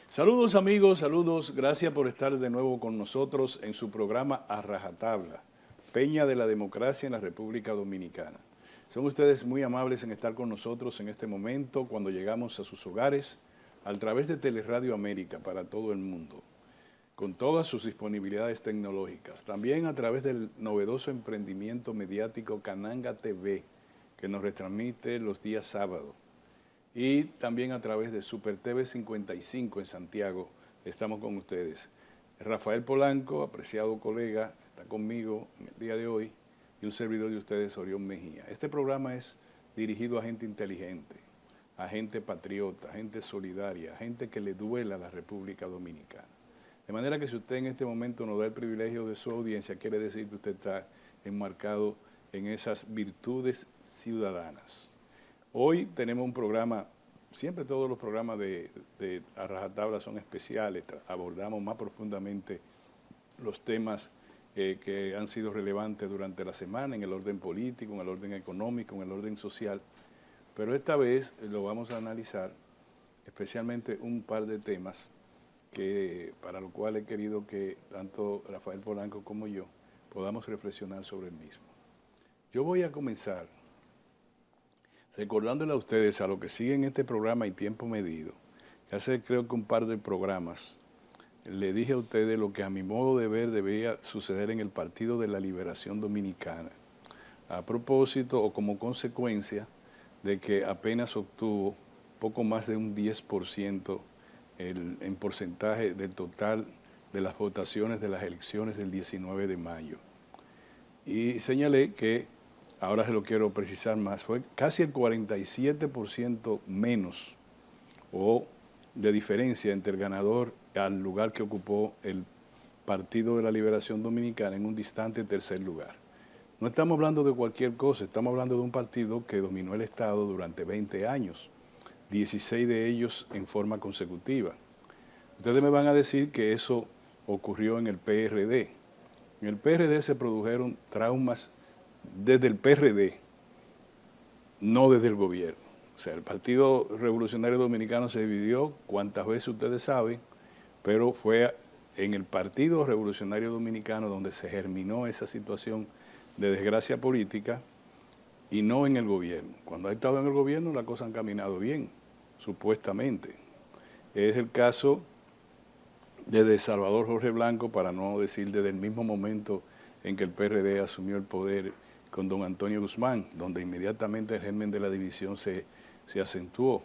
Saludos amigos, saludos, gracias por estar de nuevo con nosotros en su programa A Rajatabla, Peña de la Democracia en la República Dominicana. Son ustedes muy amables en estar con nosotros en este momento cuando llegamos a sus hogares a través de Teleradio América para todo el mundo, con todas sus disponibilidades tecnológicas. También a través del novedoso emprendimiento mediático Cananga TV, que nos retransmite los días sábados. Y también a través de Super TV 55 en Santiago, estamos con ustedes. Rafael Polanco, apreciado colega, está conmigo en el día de hoy, y un servidor de ustedes, Orión Mejía. Este programa es dirigido a gente inteligente, a gente patriota, a gente solidaria, a gente que le duela a la República Dominicana. De manera que si usted en este momento nos da el privilegio de su audiencia, quiere decir que usted está enmarcado en esas virtudes ciudadanas. Hoy tenemos un programa, siempre todos los programas de A Rajatabla son especiales, abordamos más profundamente los temas que han sido relevantes durante la semana en el orden político, en el orden económico, en el orden social, pero esta vez lo vamos a analizar especialmente un par de temas para lo cual he querido que tanto Rafael Polanco como yo podamos reflexionar sobre el mismo. Yo voy a comenzar recordándole a ustedes, a los que siguen este programa y tiempo medido, que hace creo que un par de programas, le dije a ustedes lo que a mi modo de ver debía suceder en el Partido de la Liberación Dominicana, a propósito o como consecuencia de que apenas obtuvo poco más de un 10% en porcentaje del total de las votaciones de las elecciones del 19 de mayo. Y señalé que, ahora se lo quiero precisar más, fue casi el 47% menos o de diferencia entre el ganador al lugar que ocupó el Partido de la Liberación Dominicana en un distante tercer lugar. No estamos hablando de cualquier cosa, estamos hablando de un partido que dominó el Estado durante 20 años, 16 de ellos en forma consecutiva. Ustedes me van a decir que eso ocurrió en el PRD. En el PRD se produjeron traumas desde el PRD, no desde el gobierno. O sea, el Partido Revolucionario Dominicano se dividió, cuantas veces ustedes saben, pero fue en el Partido Revolucionario Dominicano donde se germinó esa situación de desgracia política y no en el gobierno. Cuando ha estado en el gobierno las cosas han caminado bien, supuestamente. Es el caso de Salvador Jorge Blanco, para no decir desde el mismo momento en que el PRD asumió el poder con don Antonio Guzmán, donde inmediatamente el germen de la división se acentuó.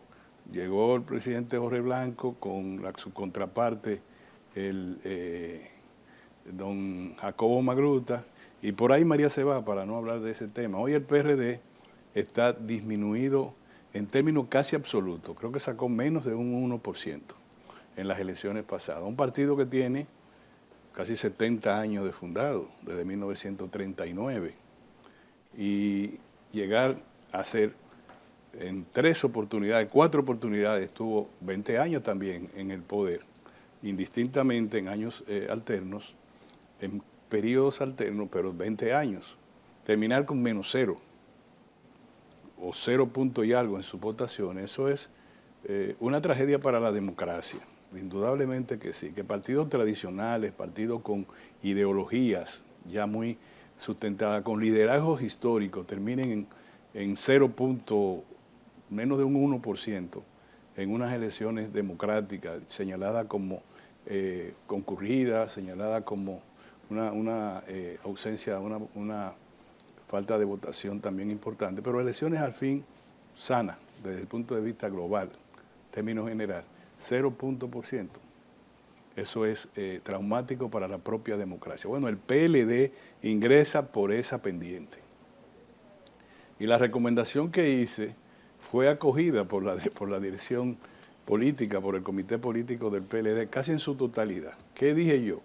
Llegó el presidente Jorge Blanco con su contraparte, don Jacobo Magruta, y por ahí María se va, para no hablar de ese tema. Hoy el PRD está disminuido en términos casi absolutos, creo que sacó menos de un 1% en las elecciones pasadas. Un partido que tiene casi 70 años de fundado, desde 1939. Y llegar a ser en 3 oportunidades, 4 oportunidades, estuvo 20 años también en el poder, indistintamente en años alternos, en periodos alternos, pero 20 años. Terminar con menos 0 o 0 punto y algo en sus votaciones, eso es una tragedia para la democracia, indudablemente que sí, que partidos tradicionales, partidos con ideologías ya muy sustentada, con liderazgos históricos, terminen en 0 menos de un 1% en unas elecciones democráticas, señaladas como concurridas, señaladas como una ausencia, una falta de votación también importante, pero elecciones al fin sanas, desde el punto de vista global, en términos general, 0%. Eso es traumático para la propia democracia. Bueno, el PLD ingresa por esa pendiente. Y la recomendación que hice fue acogida por la dirección política, por el comité político del PLD, casi en su totalidad. ¿Qué dije yo?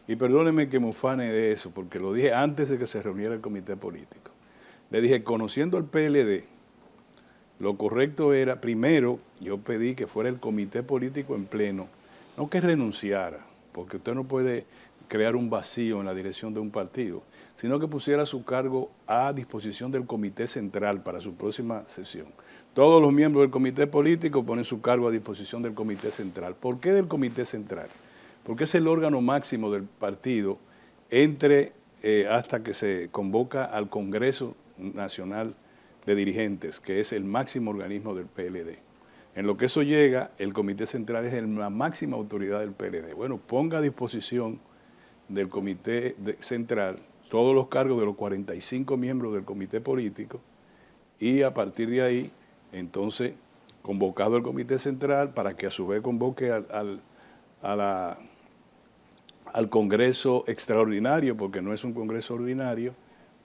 Y perdónenme que me ufane de eso, porque lo dije antes de que se reuniera el comité político. Le dije, conociendo al PLD, lo correcto era, primero, yo pedí que fuera el comité político en pleno, no que renunciara, porque usted no puede crear un vacío en la dirección de un partido, sino que pusiera su cargo a disposición del Comité Central para su próxima sesión. Todos los miembros del Comité Político ponen su cargo a disposición del Comité Central. ¿Por qué del Comité Central? Porque es el órgano máximo del partido hasta que se convoca al Congreso Nacional de Dirigentes, que es el máximo organismo del PLD. En lo que eso llega, el Comité Central es la máxima autoridad del PLD. Bueno, ponga a disposición del Comité Central todos los cargos de los 45 miembros del Comité Político y a partir de ahí, entonces, convocado el Comité Central para que a su vez convoque al Congreso Extraordinario, porque no es un Congreso ordinario,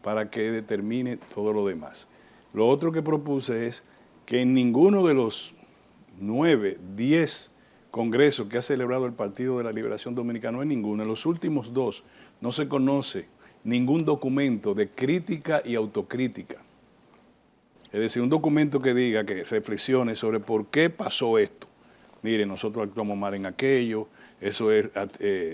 para que determine todo lo demás. Lo otro que propuse es que en ninguno de los 9, 10 congresos que ha celebrado el Partido de la Liberación Dominicana, no en ninguno, en los últimos 2 no se conoce ningún documento de crítica y autocrítica. Es decir, un documento que diga, que reflexione sobre por qué pasó esto. Mire, nosotros actuamos mal en aquello, eso es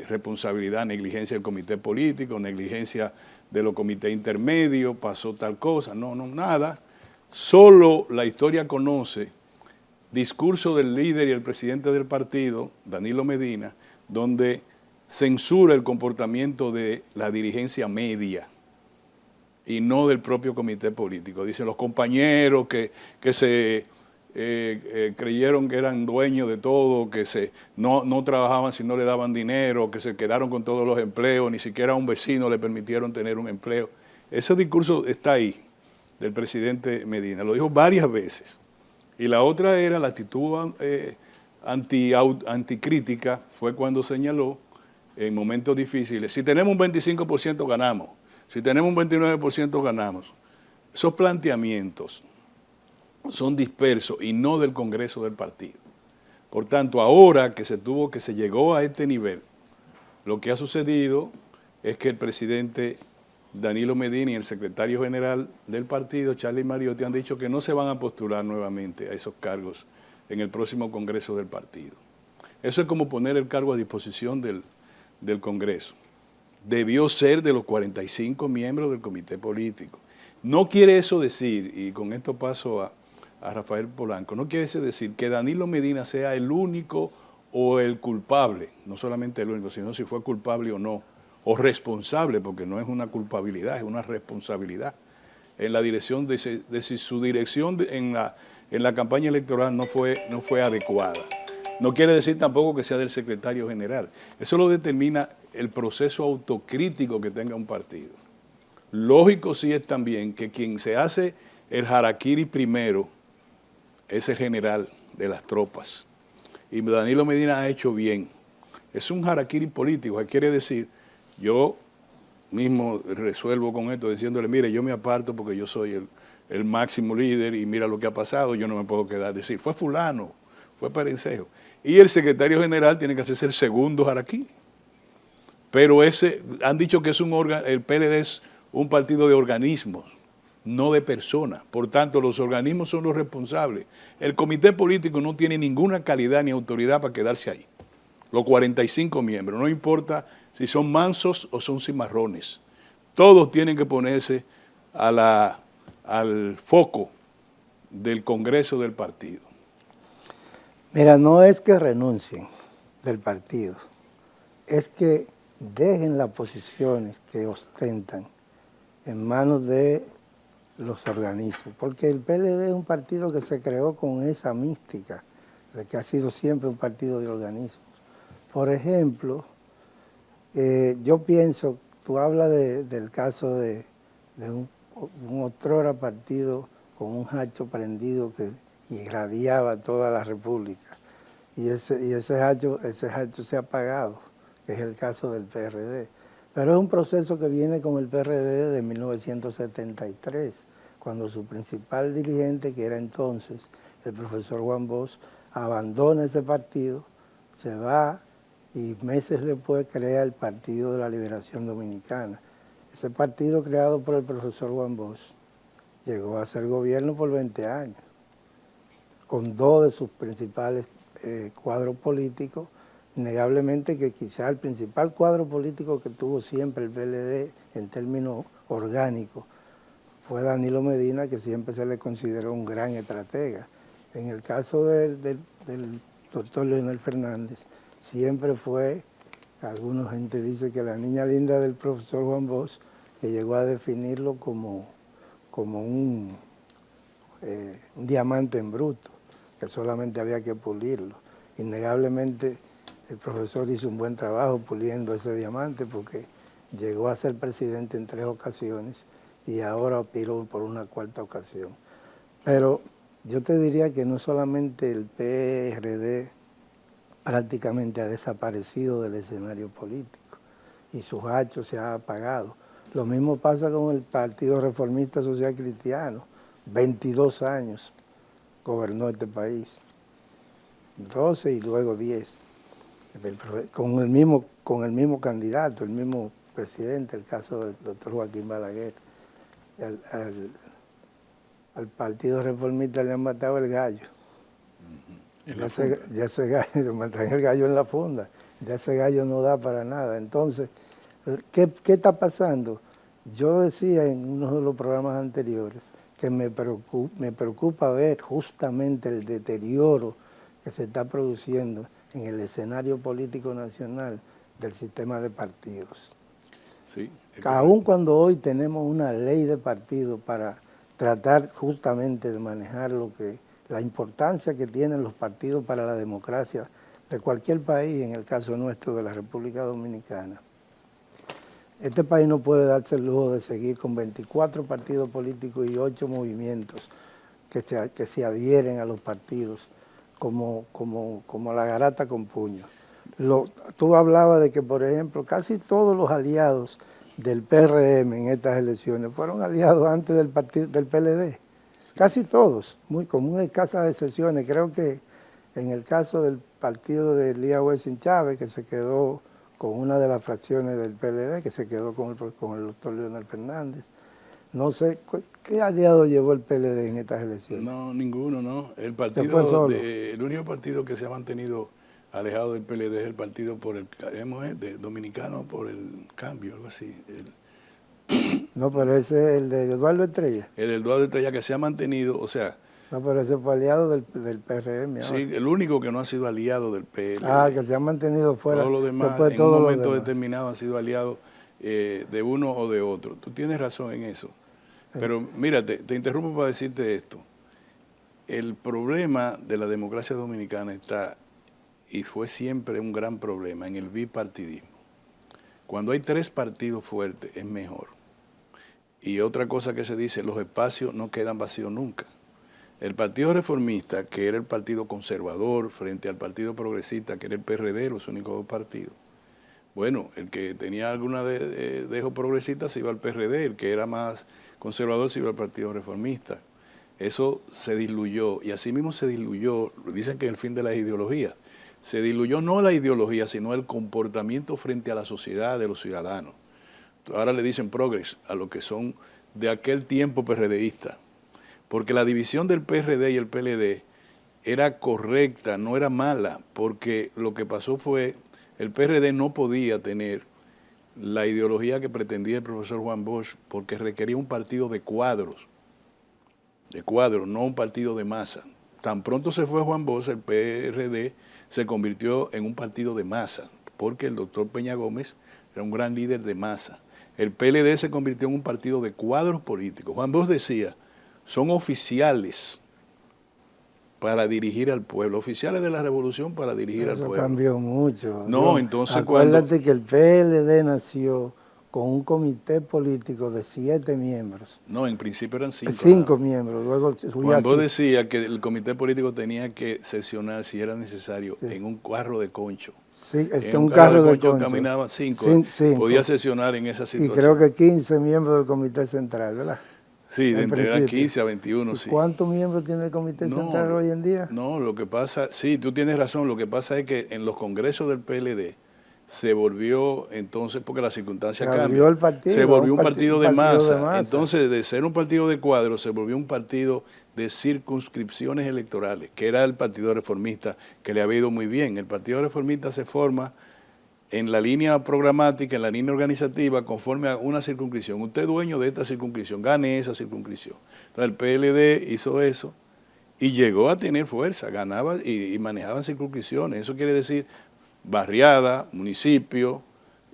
responsabilidad, negligencia del comité político, negligencia de los comités intermedios, pasó tal cosa. No, nada. Solo la historia conoce discurso del líder y el presidente del partido, Danilo Medina, donde censura el comportamiento de la dirigencia media y no del propio comité político. Dicen los compañeros que se creyeron que eran dueños de todo, que no trabajaban si no le daban dinero, que se quedaron con todos los empleos, ni siquiera a un vecino le permitieron tener un empleo. Ese discurso está ahí, del presidente Medina, lo dijo varias veces. Y la otra era la actitud anticrítica, fue cuando señaló en momentos difíciles, si tenemos un 25% ganamos, si tenemos un 29% ganamos. Esos planteamientos son dispersos y no del Congreso del partido. Por tanto, ahora que se llegó a este nivel, lo que ha sucedido es que el presidente Danilo Medina y el secretario general del partido, Charlie Mariotti, han dicho que no se van a postular nuevamente a esos cargos en el próximo Congreso del partido. Eso es como poner el cargo a disposición del Congreso. Debió ser de los 45 miembros del comité político. No quiere eso decir, y con esto paso a Rafael Polanco, no quiere eso decir que Danilo Medina sea el único o el culpable, no solamente el único, sino si fue culpable o no, o responsable, porque no es una culpabilidad, es una responsabilidad, en la dirección de si su dirección en la campaña electoral no fue adecuada. No quiere decir tampoco que sea del secretario general. Eso lo determina el proceso autocrítico que tenga un partido. Lógico sí es también que quien se hace el harakiri primero es el general de las tropas. Y Danilo Medina ha hecho bien. Es un harakiri político, que quiere decir, yo mismo resuelvo con esto diciéndole, mire, yo me aparto porque yo soy el máximo líder y mira lo que ha pasado, yo no me puedo quedar. Decir, fue fulano, fue Perencejo. Y el secretario general tiene que hacerse el segundo harakiri. Pero han dicho que el PLD es un partido de organismos, no de personas. Por tanto, los organismos son los responsables. El comité político no tiene ninguna calidad ni autoridad para quedarse ahí. Los 45 miembros, no importa si son mansos o son cimarrones. Todos tienen que ponerse al foco del Congreso del partido. Mira, no es que renuncien del partido, es que dejen las posiciones que ostentan en manos de los organismos, porque el PLD es un partido que se creó con esa mística, de que ha sido siempre un partido de organismos. Por ejemplo, yo pienso, tú hablas del caso de un otrora partido con un hacho prendido que irradiaba toda la República, y ese hacho se ha apagado, que es el caso del PRD. Pero es un proceso que viene con el PRD de 1973, cuando su principal dirigente, que era entonces el profesor Juan Bosch, abandona ese partido, se va y meses después crea el Partido de la Liberación Dominicana. Ese partido creado por el profesor Juan Bosch llegó a ser gobierno por 20 años, con 2 de sus principales cuadros políticos. Innegablemente que quizá el principal cuadro político que tuvo siempre el PLD en términos orgánico fue Danilo Medina, que siempre se le consideró un gran estratega. En el caso del doctor Leonel Fernández, siempre fue, alguna gente dice que la niña linda del profesor Juan Bosch, que llegó a definirlo como un diamante en bruto, que solamente había que pulirlo. Innegablemente el profesor hizo un buen trabajo puliendo ese diamante, porque llegó a ser presidente en 3 ocasiones y ahora aspiró por una 4ª ocasión. Pero yo te diría que no solamente el PRD prácticamente ha desaparecido del escenario político y su hacho se ha apagado. Lo mismo pasa con el Partido Reformista Social Cristiano. 22 años gobernó este país, 12 y luego 10, con el mismo candidato, el mismo presidente, el caso del doctor Joaquín Balaguer. Al Partido Reformista le han matado el gallo. Ya ese gallo, le matan el gallo en la funda, ya ese gallo no da para nada. Entonces, ¿qué está pasando? Yo decía en uno de los programas anteriores que me preocupa ver justamente el deterioro que se está produciendo en el escenario político nacional del sistema de partidos. Sí, aun cuando hoy tenemos una ley de partidos para tratar justamente de manejar la importancia que tienen los partidos para la democracia de cualquier país, en el caso nuestro de la República Dominicana. Este país no puede darse el lujo de seguir con 24 partidos políticos y 8 movimientos que se adhieren a los partidos como la garata con puño. Tú hablabas de que, por ejemplo, casi todos los aliados del PRM en estas elecciones fueron aliados antes del PLD. Sí. Casi todos, con muy escasas excepciones. Creo que en el caso del partido de Elías Wessing Chávez, que se quedó con una de las fracciones del PLD, que se quedó con el doctor Leonel Fernández. No sé, ¿qué aliado llevó el PLD en estas elecciones? No, ninguno, no. El único partido que se ha mantenido alejado del PLD es el partido dominicano por el cambio, algo así. No, pero ese es el de Eduardo Estrella. El de Eduardo Estrella, que se ha mantenido, o sea... No, pero ese fue aliado del PRM. Sí, el único que no ha sido aliado del PLD. Ah, que se ha mantenido fuera. Todos los demás, en un momento determinado, han sido aliados de uno o de otro. Tú tienes razón en eso. Pero mira, te interrumpo para decirte esto. El problema de la democracia dominicana está, y fue siempre un gran problema, en el bipartidismo. Cuando hay 3 partidos fuertes es mejor. Y otra cosa que se dice, los espacios no quedan vacíos nunca. El Partido Reformista, que era el partido conservador, frente al Partido Progresista, que era el PRD, los únicos 2 partidos. Bueno, el que tenía alguna dejo progresista se iba al PRD, el que era más conservador se iba al Partido Reformista. Eso se diluyó, y así mismo se diluyó, dicen que es el fin de la ideología. Se diluyó no la ideología, sino el comportamiento frente a la sociedad de los ciudadanos. Ahora le dicen progres a lo que son de aquel tiempo PRDista, porque la división del PRD y el PLD era correcta, no era mala, porque lo que pasó fue, el PRD no podía tener la ideología que pretendía el profesor Juan Bosch, porque requería un partido de cuadros, no un partido de masa. Tan pronto se fue Juan Bosch, el PRD se convirtió en un partido de masa, porque el doctor Peña Gómez era un gran líder de masa. El PLD se convirtió en un partido de cuadros políticos. Juan Bosch decía, son oficiales para dirigir al pueblo, oficiales de la revolución para dirigir al pueblo. Eso cambió mucho. No, entonces acuérdate que el PLD nació con un comité político de 7 miembros. No, en principio eran 5. 5 miembros, luego Juan Bosch decía que el comité político tenía que sesionar, si era necesario, en un carro de concho. Sí, en un carro de concho caminaban 5, podía sesionar en esa situación. Y creo que 15 miembros del comité central, ¿verdad? Sí, de entre 15 a 21, sí. ¿Cuántos miembros tiene el comité central hoy en día? No, lo que pasa, sí, tú tienes razón, lo que pasa es que en los congresos del PLD se volvió entonces, porque las circunstancias cambian, se volvió un partido de masa. Entonces, de ser un partido de cuadros, se volvió un partido de circunscripciones electorales, que era el Partido Reformista, que le había ido muy bien. El Partido Reformista se forma en la línea programática, en la línea organizativa, conforme a una circunscripción. Usted es dueño de esta circunscripción, gane esa circunscripción. Entonces el PLD hizo eso y llegó a tener fuerza, ganaba y manejaban circunscripciones. Eso quiere decir barriada, municipio,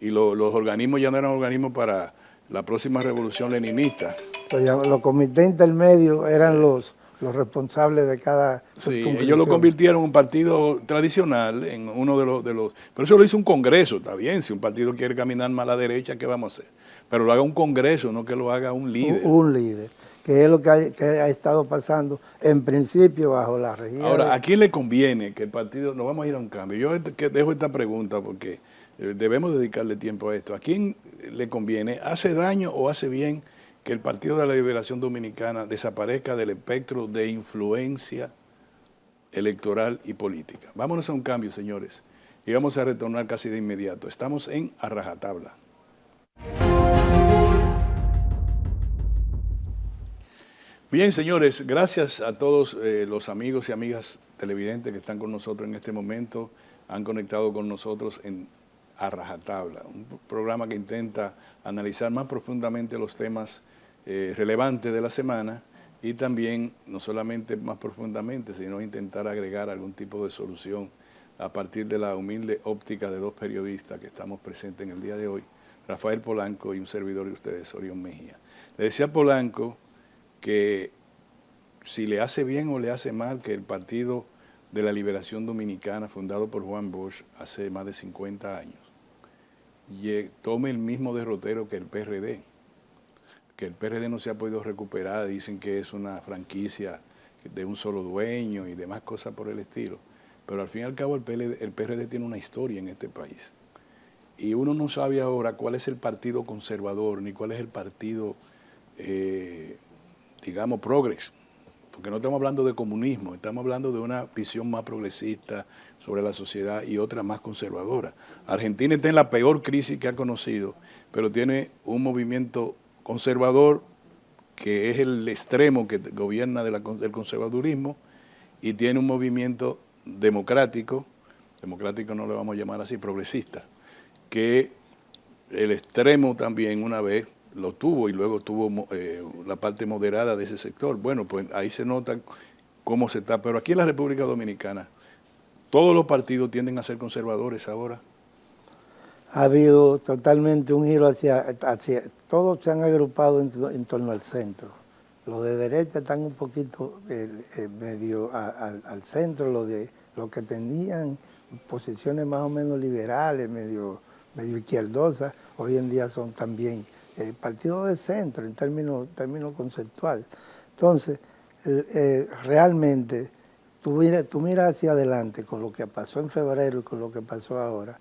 y los organismos ya no eran organismos para la próxima revolución leninista. Los comités intermedios eran los responsables de cada Sí, ellos lo convirtieron en un partido tradicional, en uno de los... Pero eso lo hizo un congreso, está bien, si un partido quiere caminar más a la derecha, ¿qué vamos a hacer? Pero lo haga un congreso, no que lo haga un líder. Un líder, que es lo que ha estado pasando en principio bajo la región. Ahora, ¿a quién le conviene que el partido... Nos vamos a ir a un cambio. Yo dejo esta pregunta porque debemos dedicarle tiempo a esto. ¿A quién le conviene? ¿Hace daño o hace bien que el Partido de la Liberación Dominicana desaparezca del espectro de influencia electoral y política? Vámonos a un cambio, señores, y vamos a retornar casi de inmediato. Estamos en A Rajatabla. Bien, señores, gracias a todos los amigos y amigas televidentes que están con nosotros en este momento, han conectado con nosotros en A Rajatabla, un programa que intenta analizar más profundamente los temas relevantes de la semana y también, no solamente más profundamente, sino intentar agregar algún tipo de solución a partir de la humilde óptica de dos periodistas que estamos presentes en el día de hoy, Rafael Polanco y un servidor de ustedes, Orión Mejía. Le decía a Polanco que si le hace bien o le hace mal que el Partido de la Liberación Dominicana, fundado por Juan Bosch hace más de 50 años, tome el mismo derrotero que el PRD, que el PRD no se ha podido recuperar, dicen que es una franquicia de un solo dueño y demás cosas por el estilo, pero al fin y al cabo el PRD tiene una historia en este país y uno no sabe ahora cuál es el partido conservador ni cuál es el partido, digamos, progres, porque no estamos hablando de comunismo, estamos hablando de una visión más progresista sobre la sociedad y otra más conservadora. Argentina está en la peor crisis que ha conocido, pero tiene un movimiento conservador que es el extremo que gobierna del conservadurismo y tiene un movimiento democrático no le vamos a llamar así, progresista, que el extremo también una vez lo tuvo y luego tuvo la parte moderada de ese sector. Bueno, pues ahí se nota cómo se está. Pero aquí en la República Dominicana, todos los partidos tienden a ser conservadores ahora. Ha habido totalmente un giro hacia todos se han agrupado en torno al centro. Los de derecha están un poquito medio al centro, los que tenían posiciones más o menos liberales, medio izquierdosas, hoy en día son también partidos de centro en términos conceptuales. Entonces, realmente, tú miras hacia adelante con lo que pasó en febrero y con lo que pasó ahora,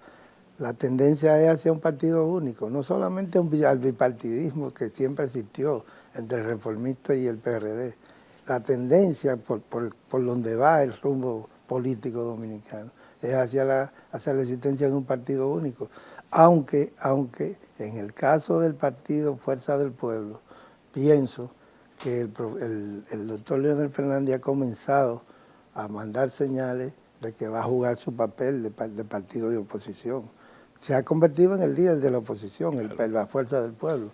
la tendencia es hacia un partido único, no solamente al bipartidismo que siempre existió entre el reformista y el PRD. La tendencia por donde va el rumbo político dominicano es hacia la existencia de un partido único. Aunque en el caso del partido Fuerza del Pueblo, pienso que el doctor Leonel Fernández ha comenzado a mandar señales de que va a jugar su papel de partido de oposición. Se ha convertido en el líder de la oposición, la Fuerza del Pueblo,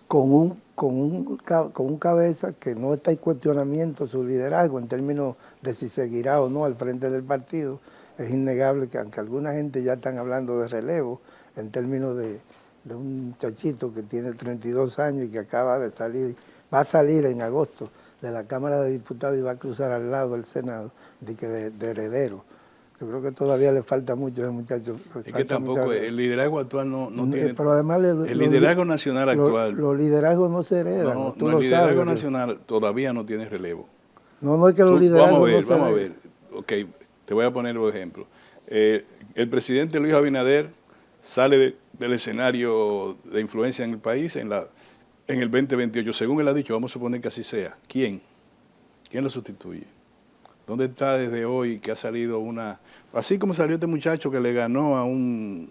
con un cabeza que no está en cuestionamiento su liderazgo en términos de si seguirá o no al frente del partido. Es innegable que aunque alguna gente ya están hablando de relevo en términos de un muchachito que tiene 32 años y que acaba de salir, va a salir en agosto de la Cámara de Diputados y va a cruzar al lado del Senado de heredero. Yo creo que todavía le falta mucho a ese muchacho. Es que tampoco, el liderazgo actual no tiene... Pero además el liderazgo nacional actual... Los liderazgos no se heredan, el liderazgo nacional todavía no tiene relevo. No es que los liderazgos Vamos a ver. Ok, te voy a poner un ejemplo. El presidente Luis Abinader sale del escenario de influencia en el país en el 2028. Según él ha dicho, vamos a suponer que así sea. ¿Quién lo sustituye? ¿Dónde está desde hoy que ha salido una... Así como salió este muchacho que le ganó a un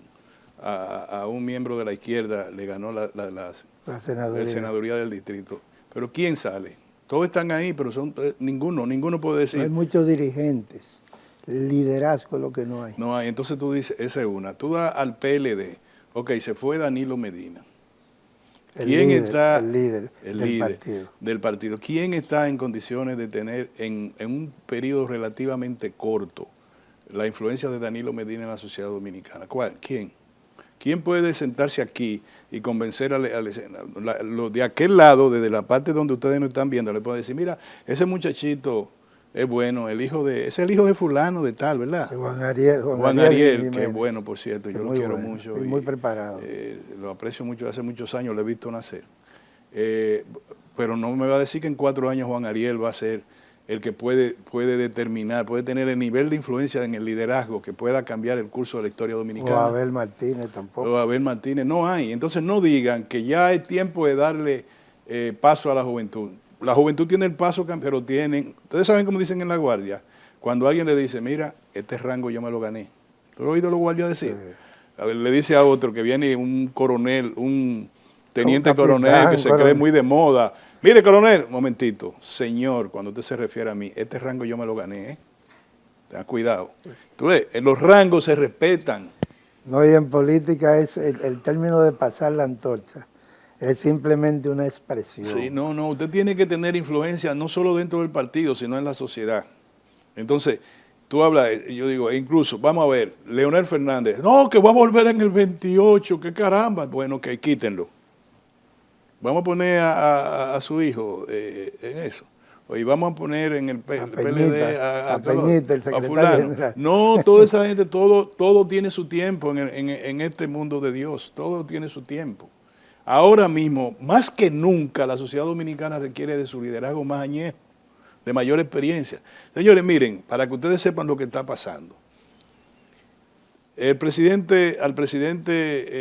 miembro de la izquierda, le ganó la senaduría del distrito. Pero ¿quién sale? Todos están ahí, pero ninguno puede decir... No hay muchos dirigentes. liderazgo es lo que no hay. No hay. Entonces tú dices, esa es una. Tú das al PLD, ok, se fue Danilo Medina. ¿Quién está? El líder El del líder partido. del partido. ¿Quién está en condiciones de tener en un periodo relativamente corto la influencia de Danilo Medina en la sociedad dominicana? ¿Cuál? ¿Quién? ¿Quién puede sentarse aquí y convencer los de aquel lado, desde la parte donde ustedes no están viendo, le pueden decir, mira, ese muchachito es bueno, ese es el hijo de fulano de tal, ¿verdad? Juan Ariel. Juan Ariel, que es bueno, por cierto, yo lo quiero bueno, mucho. y muy preparado. Lo aprecio mucho, hace muchos años lo he visto nacer. Pero no me va a decir que en 4 años Juan Ariel va a ser el que puede determinar, puede tener el nivel de influencia en el liderazgo que pueda cambiar el curso de la historia dominicana. O Abel Martínez tampoco. O Abel Martínez, no hay. Entonces no digan que ya es tiempo de darle paso a la juventud. La juventud tiene el paso, pero tienen, ustedes saben cómo dicen en la guardia, cuando alguien le dice, mira, este rango yo me lo gané. ¿Tú has oído a los guardias decir? Sí. A ver, le dice a otro que viene un coronel, un teniente coronel que se cree muy de moda. Mire, coronel, un momentito, señor, cuando usted se refiere a mí, este rango yo me lo gané, ¿eh? Ten cuidado. Tú ves, los rangos se respetan. No, y en política es el término de pasar la antorcha. Es simplemente una expresión. Sí, no, usted tiene que tener influencia no solo dentro del partido, sino en la sociedad. Entonces, tú hablas, yo digo, incluso, vamos a ver, Leonel Fernández, no, que va a volver en el 28, qué caramba. Bueno, que quítenlo. Vamos a poner a su hijo en eso. Oye, vamos a poner en el PLD a Peñita, el secretario general. No, toda esa gente, todo tiene su tiempo en este mundo de Dios, todo tiene su tiempo. Ahora mismo, más que nunca, la sociedad dominicana requiere de su liderazgo más añejo, de mayor experiencia. Señores, miren, para que ustedes sepan lo que está pasando. Al presidente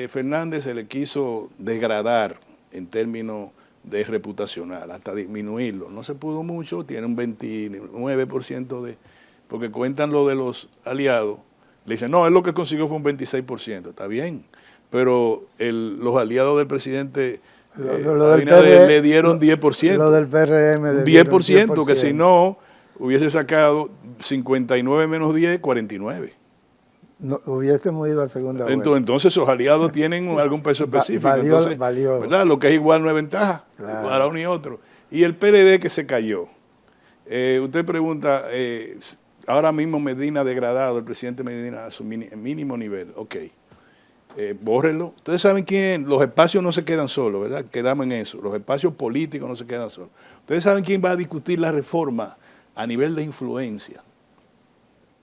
Fernández se le quiso degradar en términos de reputacional, hasta disminuirlo. No se pudo mucho, tiene un 29% porque cuentan lo de los aliados. Le dicen, no, él lo que consiguió fue un 26%, está bien. Pero los aliados del presidente le dieron 10%. Lo del PRM. 10%, que si no, hubiese sacado 59 menos 10, 49. No, hubiésemos ido a segunda vuelta. Entonces esos aliados tienen algún peso específico. Valió. ¿Verdad? Lo que es igual no es ventaja, claro. Para uno y otro. Y el PLD que se cayó. Usted pregunta, ahora mismo Medina degradado, el presidente Medina a su mínimo nivel. Ok. Bórrenlo. Ustedes saben quién, los espacios no se quedan solos, ¿verdad? Quedamos en eso. Los espacios políticos no se quedan solos. Ustedes saben quién va a discutir la reforma a nivel de influencia.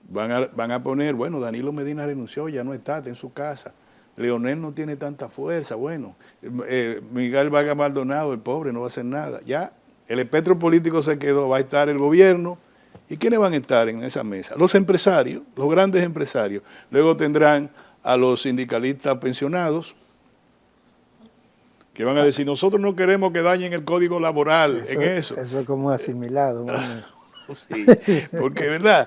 Van a poner, bueno, Danilo Medina renunció, ya no está en su casa. Leonel no tiene tanta fuerza, bueno. Miguel Vargas Maldonado, el pobre, no va a hacer nada. Ya, el espectro político se quedó, va a estar el gobierno. ¿Y quiénes van a estar en esa mesa? Los empresarios, los grandes empresarios. Luego tendrán a los sindicalistas pensionados, que van a decir, nosotros no queremos que dañen el código laboral en eso. Eso es como asimilado. Sí, porque verdad,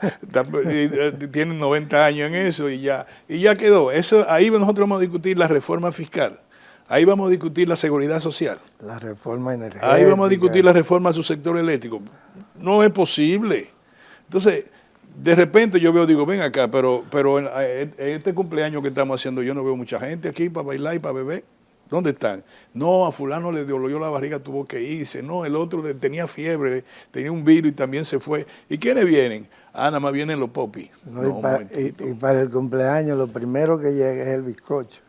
tienen 90 años en eso y ya quedó. Ahí nosotros vamos a discutir la reforma fiscal, ahí vamos a discutir la seguridad social. La reforma energética. Ahí vamos a discutir la reforma a su sector eléctrico. No es posible. Entonces, de repente yo digo, ven acá, pero en este cumpleaños que estamos haciendo yo no veo mucha gente aquí para bailar y para beber. ¿Dónde están? No, a fulano le dolió la barriga, tuvo que irse. No, el otro tenía fiebre, tenía un virus y también se fue. ¿Y quiénes vienen? Nada más vienen los popis. Y para el cumpleaños lo primero que llega es el bizcocho.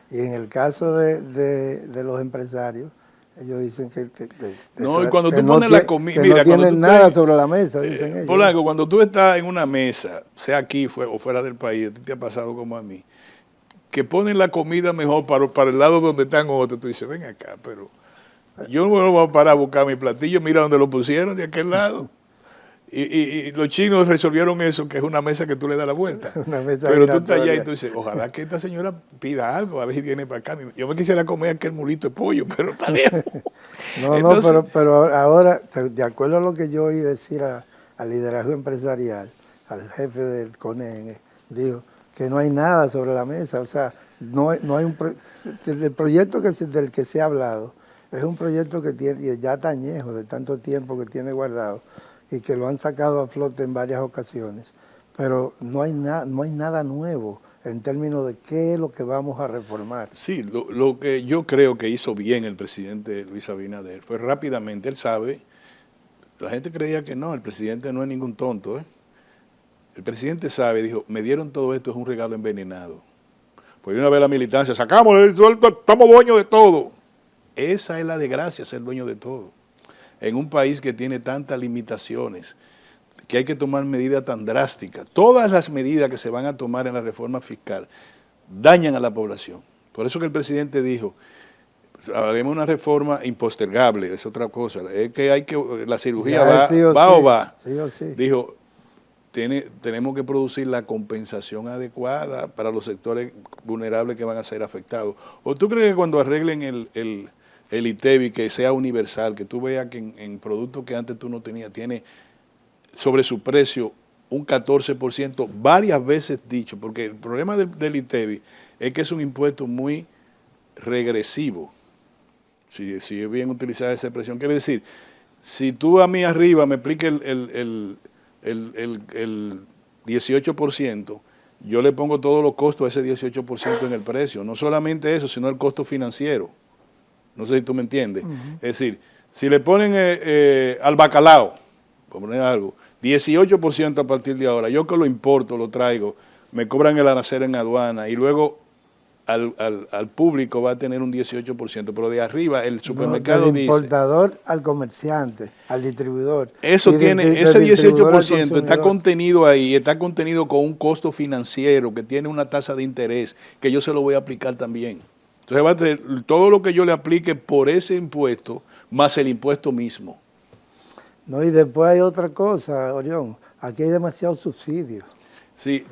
Y en el caso de los empresarios, ellos dicen que no, y cuando tú pones la comida, mira, no tienen nada sobre la mesa, dicen ellos. Polanco, cuando tú estás en una mesa, sea aquí o fuera del país, te ha pasado como a mí, que ponen la comida mejor para el lado donde están otros, tú dices, ven acá, pero yo no me voy a parar a buscar mi platillo, mira dónde lo pusieron, de aquel lado. Y los chinos resolvieron eso, que es una mesa que tú le das la vuelta. Pero tú estás allá y tú dices, ojalá que esta señora pida algo, a ver si viene para acá. Yo me quisiera comer aquel mulito de pollo, pero está bien. Entonces, pero ahora, de acuerdo a lo que yo oí decir al liderazgo empresarial, al jefe del CONEN, dijo que no hay nada sobre la mesa. O sea, no hay el proyecto del que se ha hablado es un proyecto que tiene ya está añejo, de tanto tiempo que tiene guardado, y que lo han sacado a flote en varias ocasiones, pero no hay nada nuevo en términos de qué es lo que vamos a reformar. Sí, lo que yo creo que hizo bien el presidente Luis Abinader fue rápidamente, él sabe, la gente creía que no, el presidente no es ningún tonto, ¿eh? El presidente sabe, dijo, me dieron todo esto, es un regalo envenenado. Pues de una vez la militancia, sacamos el sueldo, estamos dueños de todo. Esa es la desgracia, ser dueño de todo. En un país que tiene tantas limitaciones, que hay que tomar medidas tan drásticas. Todas las medidas que se van a tomar en la reforma fiscal dañan a la población. Por eso que el presidente dijo, haremos una reforma impostergable, es otra cosa. Es que la cirugía va, Sí o va sí, o va. sí o sí. Dijo, tenemos que producir la compensación adecuada para los sectores vulnerables que van a ser afectados. ¿O tú crees que cuando arreglen el ITEVI, que sea universal, que tú veas que en productos que antes tú no tenías, tiene sobre su precio un 14%, varias veces dicho, porque el problema del ITEVI es que es un impuesto muy regresivo, si es bien utilizada esa expresión. Quiere decir, si tú a mí arriba me apliques el 18%, yo le pongo todos los costos a ese 18% en el precio. No solamente eso, sino el costo financiero. No sé si tú me entiendes. Es decir, si le ponen al bacalao, por poner algo, 18% a partir de ahora, yo que lo importo, lo traigo, me cobran el arancel en aduana y luego al público va a tener un 18%, pero de arriba el supermercado del dice... importador al comerciante, al distribuidor. Eso tiene, ese 18% está consumidor. contenido ahí, está contenido con un costo financiero que tiene una tasa de interés que yo se lo voy a aplicar también. Entonces va a tener todo lo que yo le aplique por ese impuesto, más el impuesto mismo. No, y después hay otra cosa, Orión, aquí hay demasiados subsidios. Sí,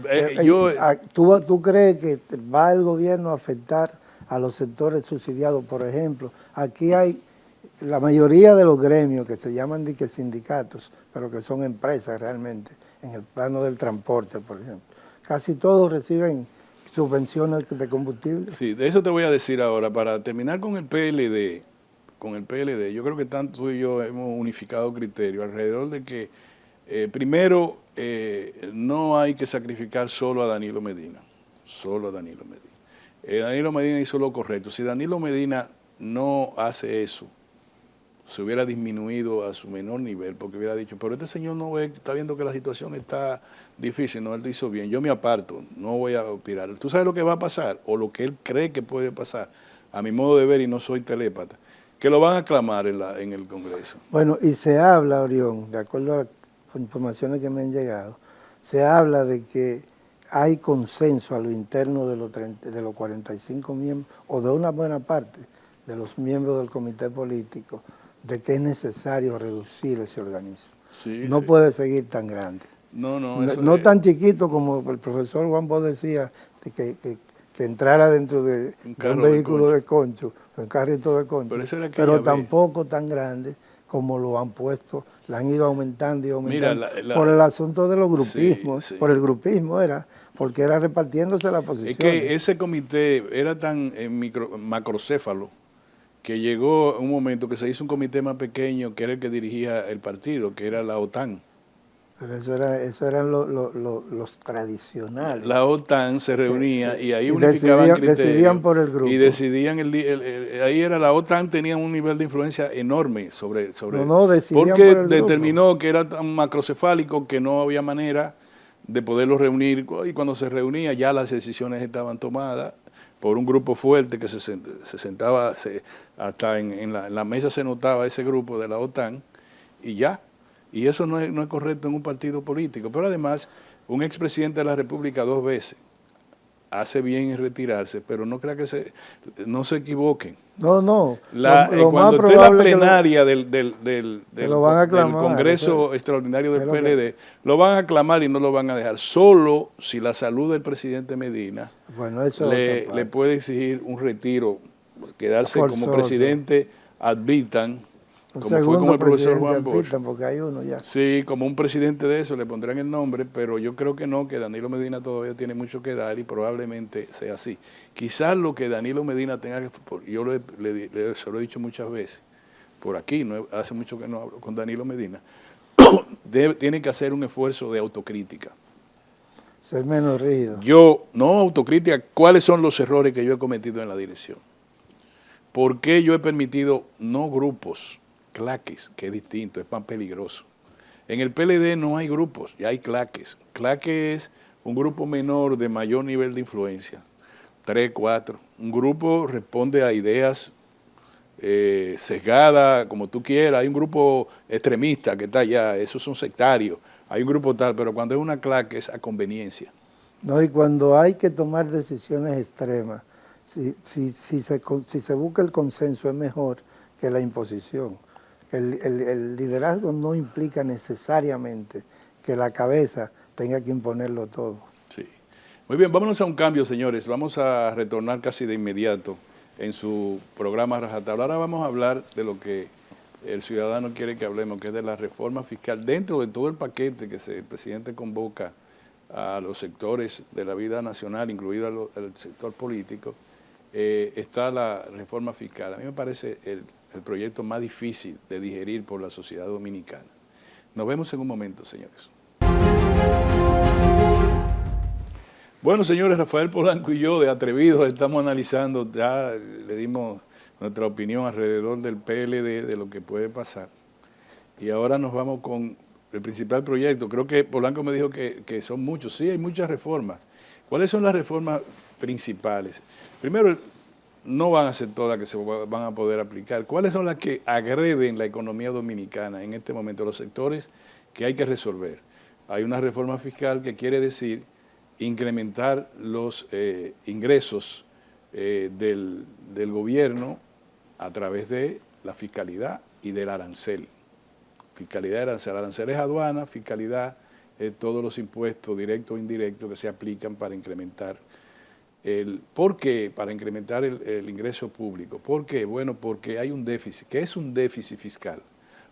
¿Tú crees que va el gobierno a afectar a los sectores subsidiados? Por ejemplo, aquí hay la mayoría de los gremios que se llaman sindicatos, pero que son empresas realmente, en el plano del transporte, por ejemplo. Casi todos reciben subvenciones de combustible. Sí, de eso te voy a decir ahora. Para terminar con el PLD, yo creo que tanto tú y yo hemos unificado criterios alrededor de que, primero, no hay que sacrificar solo a Danilo Medina, Danilo Medina hizo lo correcto. Si Danilo Medina no hace eso, se hubiera disminuido a su menor nivel, porque hubiera dicho, pero este señor no ve, está viendo que la situación está difícil, no, él lo hizo bien, yo me aparto, no voy a opinar. ¿Tú sabes lo que va a pasar? O lo que él cree que puede pasar, a mi modo de ver, y no soy telépata, que lo van a aclamar en el Congreso. Bueno, y se habla, Orión, de acuerdo a las informaciones que me han llegado, se habla de que hay consenso a lo interno de los 45 miembros, o de una buena parte de los miembros del comité político, de que es necesario reducir ese organismo. Sí, no puede seguir tan grande. No tan chiquito como el profesor Juan Bosch decía, de que entrara dentro de un vehículo de concho, un carrito de concho, pero tampoco tan grande como lo han puesto, la han ido aumentando y aumentando. Mira, por el asunto de los grupismos, por el grupismo porque era repartiéndose la posición. Es que ese comité era tan macrocéfalo, que llegó un momento que se hizo un comité más pequeño, que era el que dirigía el partido, que era la OTAN. Pero eso eran los tradicionales. La OTAN se reunía y ahí unificaban criterios. Decidían por el grupo. Y decidían, ahí era la OTAN tenía un nivel de influencia enorme sobre porque determinó que era tan macrocefálico que no había manera de poderlo reunir, y cuando se reunía ya las decisiones estaban tomadas por un grupo fuerte que se sentaba, hasta en la mesa se notaba ese grupo de la OTAN, y ya. Y eso no es correcto en un partido político. Pero además, un expresidente de la República 2 veces hace bien en retirarse, pero no crea que no se equivoquen. No. Cuando esté la plenaria del aclamar, Congreso Extraordinario del PLD, lo van a aclamar y no lo van a dejar. Solo si la salud del presidente Medina le puede exigir un retiro, quedarse como presidente ad vitam, como fue como el profesor Juan Bosch. Porque hay uno ya. Sí, como un presidente de eso, le pondrán el nombre, pero yo creo que no, que Danilo Medina todavía tiene mucho que dar y probablemente sea así. Quizás lo que Danilo Medina tenga que, yo se lo he dicho muchas veces, por aquí, hace mucho que no hablo con Danilo Medina, tiene que hacer un esfuerzo de autocrítica. ser menos rígido. Yo, no autocrítica, ¿cuáles son los errores que yo he cometido en la dirección? ¿Por qué yo he permitido no grupos, claques, que es distinto, es más peligroso? En el PLD no hay grupos, ya hay claques. Claque es un grupo menor de mayor nivel de influencia, 3, 4. Un grupo responde a ideas sesgadas, como tú quieras. Hay un grupo extremista que está allá, esos son sectarios. Hay un grupo tal, pero cuando es una claque es a conveniencia. No, y cuando hay que tomar decisiones extremas, si se busca el consenso es mejor que la imposición. El liderazgo no implica necesariamente que la cabeza tenga que imponerlo todo. Sí. Muy bien, vámonos a un cambio, señores. Vamos a retornar casi de inmediato en su programa Rajatabla. Ahora vamos a hablar de lo que el ciudadano quiere que hablemos, que es de la reforma fiscal. Dentro de todo el paquete que el presidente convoca a los sectores de la vida nacional, incluido el sector político, está la reforma fiscal. A mí me parece el proyecto más difícil de digerir por la sociedad dominicana. Nos vemos en un momento, señores. Bueno, señores, Rafael Polanco y yo de Atrevidos estamos analizando, ya le dimos nuestra opinión alrededor del PLD, de lo que puede pasar. Y ahora nos vamos con el principal proyecto. Creo que Polanco me dijo que son muchos. Sí, hay muchas reformas. ¿Cuáles son las reformas principales? Primero, no van a ser todas que se van a poder aplicar. ¿Cuáles son las que agreden la economía dominicana en este momento, los sectores que hay que resolver? Hay una reforma fiscal que quiere decir incrementar los ingresos del gobierno a través de la fiscalidad y del arancel. Fiscalidad y arancel. Arancel es aduana, fiscalidad es todos los impuestos directos o indirectos que se aplican para incrementar ¿por qué? Para incrementar el ingreso público. ¿Por qué? Bueno, porque hay un déficit. ¿Qué es un déficit fiscal?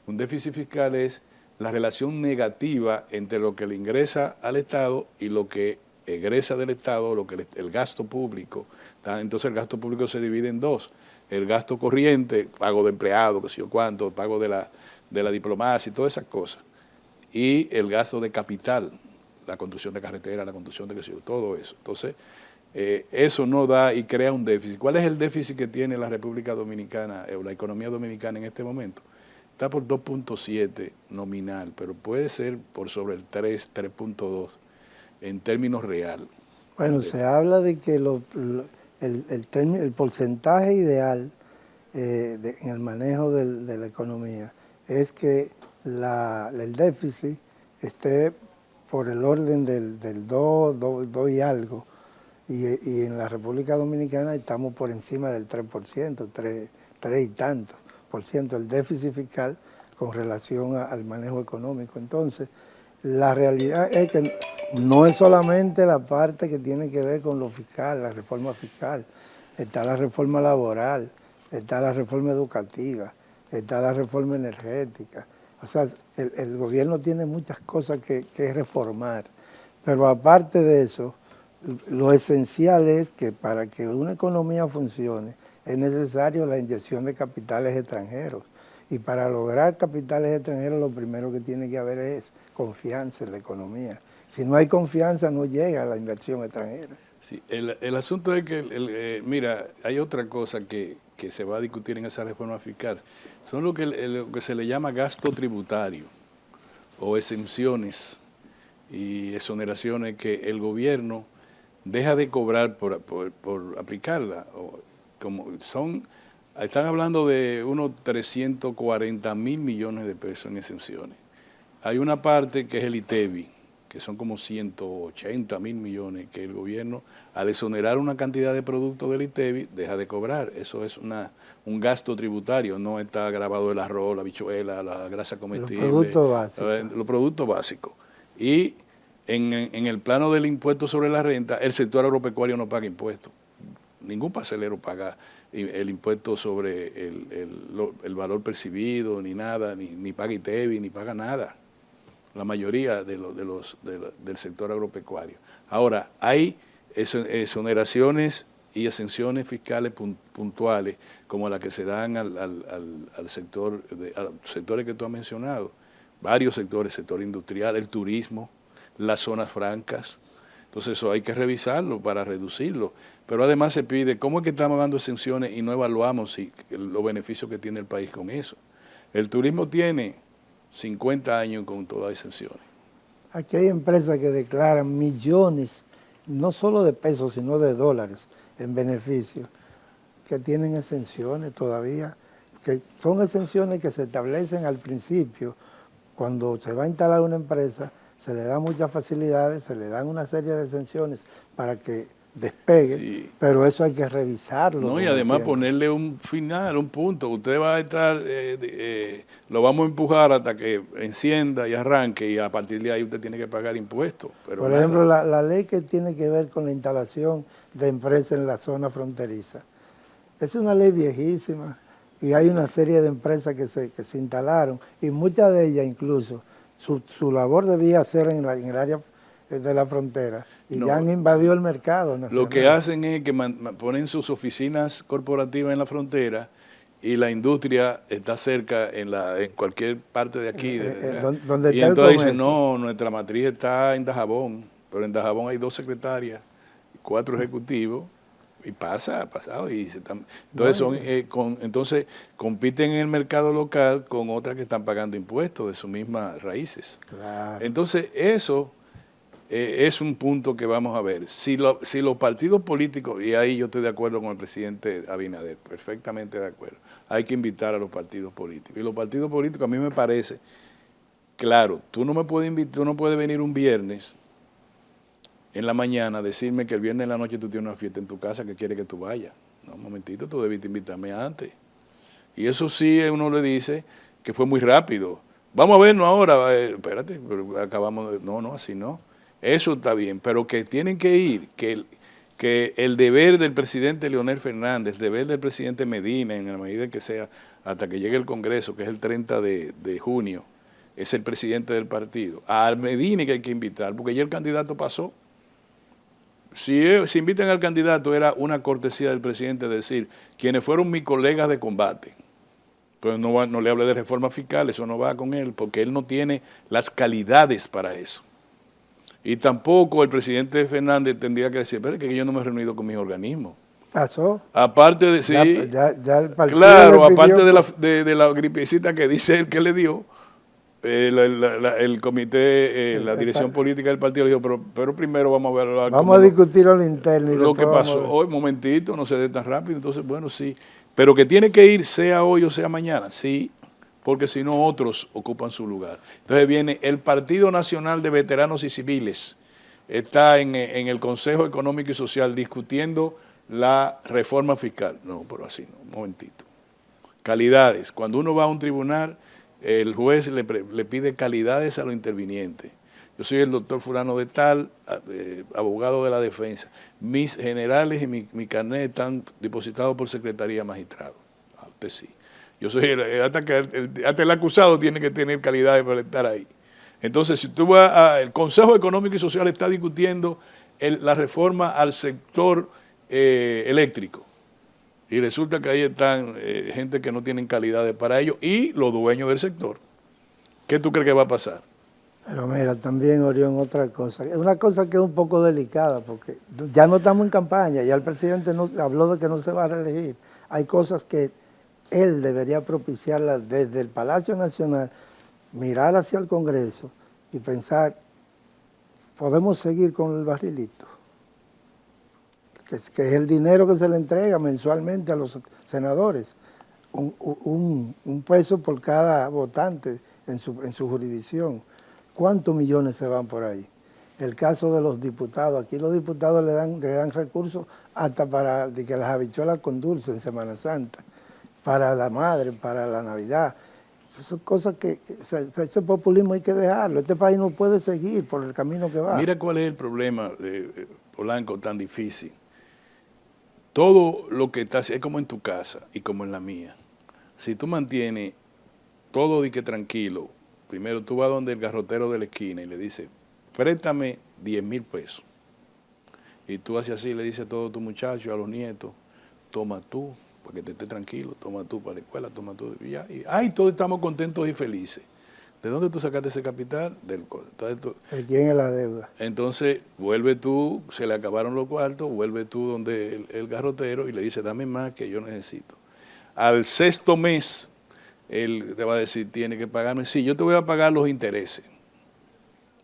Un déficit fiscal es la relación negativa entre lo que le ingresa al Estado y lo que egresa del Estado, lo que el gasto público. Entonces el gasto público se divide en dos. El gasto corriente, pago de empleados, qué sé yo cuánto, pago de la diplomacia y todas esas cosas. Y el gasto de capital, la construcción de carreteras, la construcción de qué sé yo, todo eso. Entonces, eso no da y crea un déficit. ¿Cuál es el déficit que tiene la República Dominicana, o la economía dominicana en este momento? Está por 2.7 nominal, pero puede ser por sobre el 3, 3.2 en términos real. Bueno, se habla de que el porcentaje ideal en el manejo de la economía es que el déficit esté por el orden del 2 y algo, y en la República Dominicana estamos por encima del 3%, 3 y tanto por ciento, el déficit fiscal con relación al manejo económico. Entonces, la realidad es que no es solamente la parte que tiene que ver con lo fiscal, la reforma fiscal, está la reforma laboral, está la reforma educativa, está la reforma energética. O sea, el gobierno tiene muchas cosas que reformar, pero aparte de eso, lo esencial es que para que una economía funcione es necesario la inyección de capitales extranjeros. Y para lograr capitales extranjeros lo primero que tiene que haber es confianza en la economía. Si no hay confianza no llega la inversión extranjera. Sí, el asunto es que, mira, hay otra cosa que se va a discutir en esa reforma fiscal. Son lo que se le llama gasto tributario o exenciones y exoneraciones que el gobierno deja de cobrar por aplicarla. Están hablando de unos 340.000 millones de pesos en exenciones. Hay una parte que es el ITEVI, que son como 180.000 millones, que el gobierno, al exonerar una cantidad de productos del ITEVI, deja de cobrar. Eso es un gasto tributario, no está grabado el arroz, la habichuela, la grasa comestible. Los productos básicos. Y en el plano del impuesto sobre la renta, el sector agropecuario no paga impuestos. Ningún parcelero paga el impuesto sobre el valor percibido, ni nada, ni paga ITEVI, ni paga nada. La mayoría del sector agropecuario. Ahora, hay exoneraciones y exenciones fiscales puntuales, como las que se dan al sector, a los sectores que tú has mencionado, varios sectores, sector industrial, el turismo, las zonas francas, Entonces eso hay que revisarlo para reducirlo. Pero además se pide, ¿cómo es que estamos dando exenciones y no evaluamos los beneficios que tiene el país con eso? El turismo tiene 50 años con todas las exenciones. Aquí hay empresas que declaran millones, no solo de pesos, sino de dólares en beneficio, que tienen exenciones todavía, que son exenciones que se establecen al principio. Cuando se va a instalar una empresa, se le dan muchas facilidades, se le dan una serie de exenciones para que despegue, sí, pero eso hay que revisarlo. No, y además ponerle un final, un punto. Usted va a estar, lo vamos a empujar hasta que encienda y arranque, y a partir de ahí usted tiene que pagar impuestos. Pero por ejemplo, la ley que tiene que ver con la instalación de empresas en la zona fronteriza, es una ley viejísima y hay una serie de empresas que se instalaron, y muchas de ellas incluso, su labor debía ser en el área de la frontera, y ya han invadido el mercado nacional. Lo que hacen es que ponen sus oficinas corporativas en la frontera, y la industria está cerca en cualquier parte de aquí. Donde y entonces dicen, no, nuestra matriz está en Dajabón, pero en Dajabón hay 2 secretarias, 4 ejecutivos, y pasado, y entonces compiten en el mercado local con otras que están pagando impuestos de sus mismas raíces. Claro. Entonces eso es un punto que vamos a ver. Si los partidos políticos, y ahí yo estoy de acuerdo con el presidente Abinader, perfectamente de acuerdo, hay que invitar a los partidos políticos. Y los partidos políticos, a mí me parece, claro, tú no puedes venir un viernes en la mañana a decirme que el viernes en la noche tú tienes una fiesta en tu casa que quiere que tú vayas. No, un momentito, tú debiste invitarme antes. Y eso sí, uno le dice que fue muy rápido. Vamos a vernos ahora, espérate, pero acabamos de... No, así no. Eso está bien, pero que tienen que ir, que el deber del presidente Leonel Fernández, el deber del presidente Medina, en la medida que sea, hasta que llegue el Congreso, que es el 30 de junio, es el presidente del partido. A Medina que hay que invitar, porque ya el candidato pasó. Si invitan al candidato, era una cortesía del presidente decir, quienes fueron mis colegas de combate. Pues no le hable de reforma fiscal, eso no va con él, porque él no tiene las calidades para eso. Y tampoco el presidente Fernández tendría que decir, pero es que yo no me he reunido con mis organismos. ¿Pasó? Aparte de, sí, ya el partido claro, aparte de la gripecita que dice él que le dio, el comité, la dirección política del partido le dijo, pero primero vamos a ver... Vamos a discutir lo interno. Lo que pasó hoy, momentito, no se dé tan rápido, entonces bueno, sí. Pero que tiene que ir, sea hoy o sea mañana, sí, porque si no otros ocupan su lugar. Entonces viene el Partido Nacional de Veteranos y Civiles, está en el Consejo Económico y Social discutiendo la reforma fiscal. No, pero así no, un momentito. Calidades, cuando uno va a un tribunal, el juez le pide calidades a los intervinientes. Yo soy el doctor fulano de tal, abogado de la defensa. Mis generales y mi carnet están depositados por Secretaría de Magistrado. Usted sí. Yo soy hasta el acusado tiene que tener calidades para estar ahí. Entonces, si tú vas el Consejo Económico y Social está discutiendo la reforma al sector eléctrico. Y resulta que ahí están gente que no tienen calidades para ello y los dueños del sector. ¿Qué tú crees que va a pasar? Pero mira, también, Orión, otra cosa. Es una cosa que es un poco delicada, porque ya no estamos en campaña, ya el presidente habló de que no se va a reelegir. Hay cosas que él debería propiciarlas desde el Palacio Nacional, mirar hacia el Congreso y pensar, ¿podemos seguir con el barrilito? Que es el dinero que se le entrega mensualmente a los senadores, un peso por cada votante en su jurisdicción. ¿Cuántos millones se van por ahí? El caso de los diputados, aquí los diputados le dan recursos hasta para que las habichuelas con dulce en Semana Santa, para la madre, para la Navidad. Esas son cosas ese populismo hay que dejarlo. Este país no puede seguir por el camino que va. Mira cuál es el problema de Polanco tan difícil. Todo lo que está, es como en tu casa y como en la mía. Si tú mantienes todo de que tranquilo, primero tú vas donde el garrotero de la esquina y le dices, préstame 10,000 pesos. Y tú haces así, le dices a todos tus muchachos, a los nietos, toma tú, para que te estés tranquilo, toma tú para la escuela, toma tú. Y todos estamos contentos y felices. ¿De dónde tú sacaste ese capital? ¿De quién es la deuda? Entonces, vuelve tú, se le acabaron los cuartos, vuelve tú donde el garrotero y le dice, dame más que yo necesito. Al sexto mes, él te va a decir, tiene que pagarme, sí, yo te voy a pagar los intereses.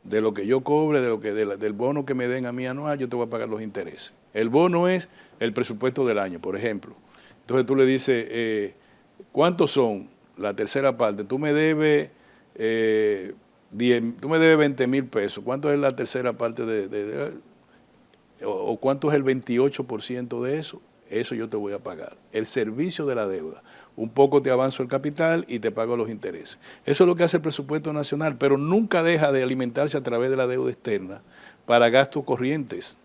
De lo que yo cobre, del bono que me den a mí anual, yo te voy a pagar los intereses. El bono es el presupuesto del año, por ejemplo. Entonces tú le dices, ¿cuántos son? La tercera parte, tú me debes 20 mil pesos. ¿Cuánto es la tercera parte o cuánto es el 28% de eso? Eso yo te voy a pagar. El servicio de la deuda. Un poco te avanzo el capital y te pago los intereses. Eso es lo que hace el presupuesto nacional, pero nunca deja de alimentarse a través de la deuda externa para gastos corrientes,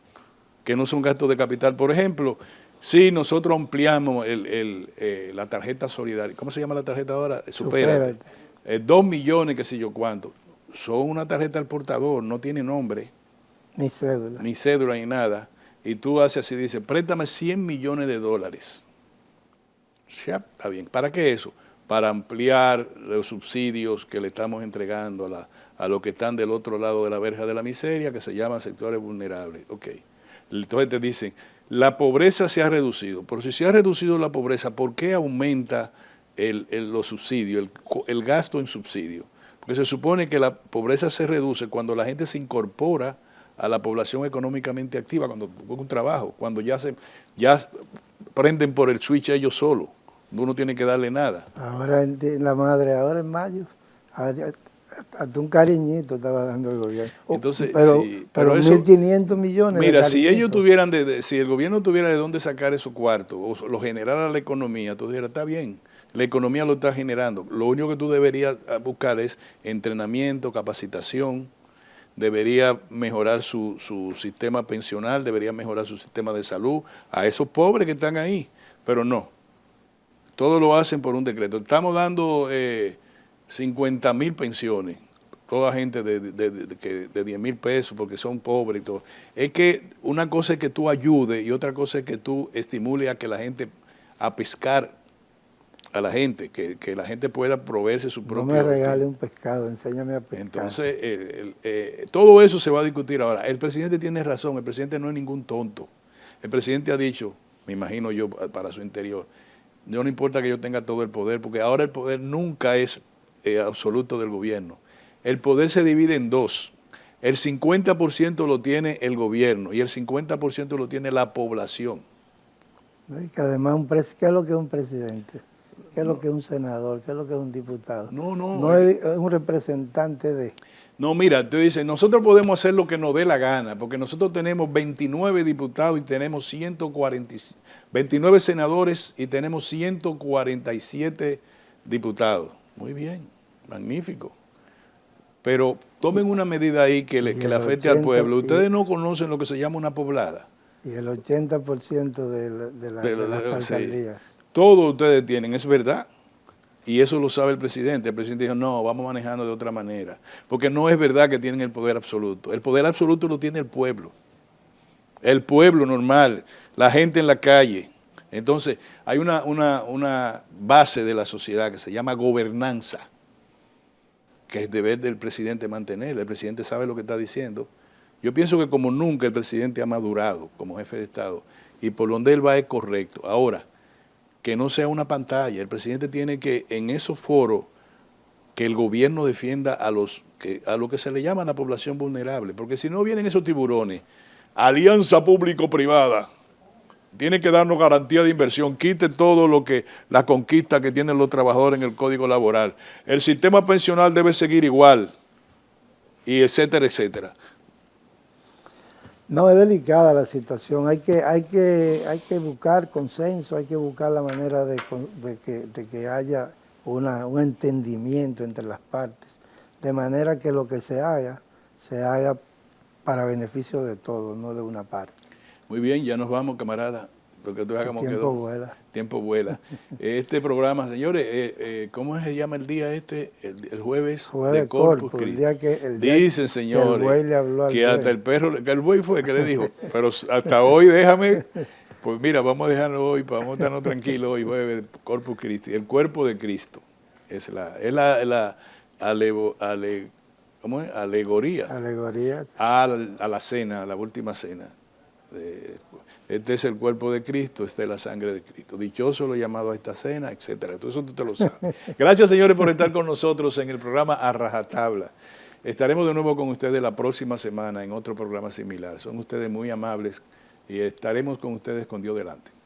que no son gastos de capital. Por ejemplo, si nosotros ampliamos la tarjeta solidaria, ¿cómo se llama la tarjeta ahora? Supérate. 2 millones, qué sé yo cuánto. Son una tarjeta al portador, no tiene nombre. Ni cédula. Ni cédula, ni nada. Y tú haces así, dices, préstame 100 millones de dólares. Ya, está bien. ¿Para qué eso? Para ampliar los subsidios que le estamos entregando a los que están del otro lado de la verja de la miseria, que se llaman sectores vulnerables. Ok. Entonces te dicen, la pobreza se ha reducido. Pero si se ha reducido la pobreza, ¿por qué aumenta los subsidios, el gasto en subsidio? Porque se supone que la pobreza se reduce cuando la gente se incorpora a la población económicamente activa, cuando busca un trabajo, cuando ya prenden por el switch ellos solos. Uno tiene que darle nada. Ahora la madre, ahora en mayo, hasta un cariñito estaba dando el gobierno. Entonces, pero sí, pero eso, 1.500 millones. Mira, si ellos tuvieran, si el gobierno tuviera de dónde sacar esos cuartos, o lo generara la economía, tú dijeras, está bien, la economía lo está generando. Lo único que tú deberías buscar es entrenamiento, capacitación, debería mejorar su sistema pensional, debería mejorar su sistema de salud, a esos pobres que están ahí, pero no. Todo lo hacen por un decreto. Estamos dando 50.000 pensiones, toda gente de 10 mil pesos porque son pobres y todo. Es que una cosa es que tú ayudes y otra cosa es que tú estimules a que la gente, a pescar a la gente, que la gente pueda proveerse su propio... No me regale un pescado, enséñame a pescar. Entonces, todo eso se va a discutir ahora. El presidente tiene razón, el presidente no es ningún tonto. El presidente ha dicho, me imagino yo, para su interior, no importa que yo tenga todo el poder, porque ahora el poder nunca es absoluto del gobierno. El poder se divide en dos. El 50% lo tiene el gobierno y el 50% lo tiene la población. Y que además, ¿qué es lo que es un presidente? ¿Qué es lo que es un senador? ¿Qué es lo que es un diputado? No es un representante de... No, mira, te dicen, nosotros podemos hacer lo que nos dé la gana, porque nosotros tenemos 29 diputados y tenemos 29 senadores y tenemos 147 diputados. Muy bien, magnífico. Pero tomen una medida ahí que le afecte al pueblo. Ustedes no conocen lo que se llama una poblada. Y el 80% de las alcaldías. Sí. Todos ustedes tienen, es verdad. Y eso lo sabe el presidente. El presidente dijo, no, vamos manejando de otra manera. Porque no es verdad que tienen el poder absoluto. El poder absoluto lo tiene el pueblo. El pueblo normal, la gente en la calle. Entonces, hay una base de la sociedad que se llama gobernanza, que es deber del presidente mantener. El presidente sabe lo que está diciendo. Yo pienso que como nunca el presidente ha madurado como jefe de Estado y por donde él va es correcto. Ahora, que no sea una pantalla. El presidente tiene que, en esos foros, que el gobierno defienda a lo que se le llama la población vulnerable. Porque si no vienen esos tiburones, alianza público-privada, tiene que darnos garantía de inversión, quite todo la conquista que tienen los trabajadores en el Código Laboral. El sistema pensional debe seguir igual, y etcétera, etcétera. No, es delicada la situación, hay que buscar consenso, hay que buscar la manera de que haya un entendimiento entre las partes, de manera que lo que se haga para beneficio de todos, no de una parte. Muy bien, ya nos vamos, camarada, porque tú como tiempo quedó. Vuela. Tiempo vuela. Este programa, señores, ¿cómo se llama el día este? El jueves de Corpus Christi. Dicen, señores, que el buey le habló al que hasta buey. el perro, que el buey fue el que le dijo, pero hasta hoy déjame, pues mira, vamos a dejarlo hoy, vamos a estarnos tranquilos hoy, jueves, Corpus Christi, el cuerpo de Cristo. Es ¿cómo es? Alegoría Alegoría. a la cena, a la última cena. Este es el cuerpo de Cristo, esta es la sangre de Cristo. Dichoso lo llamado a esta cena, etcétera. Todo eso tú te lo sabes. Gracias, señores, por estar con nosotros en el programa A Rajatabla. Estaremos de nuevo con ustedes la próxima semana en otro programa similar. Son ustedes muy amables y estaremos con ustedes con Dios delante.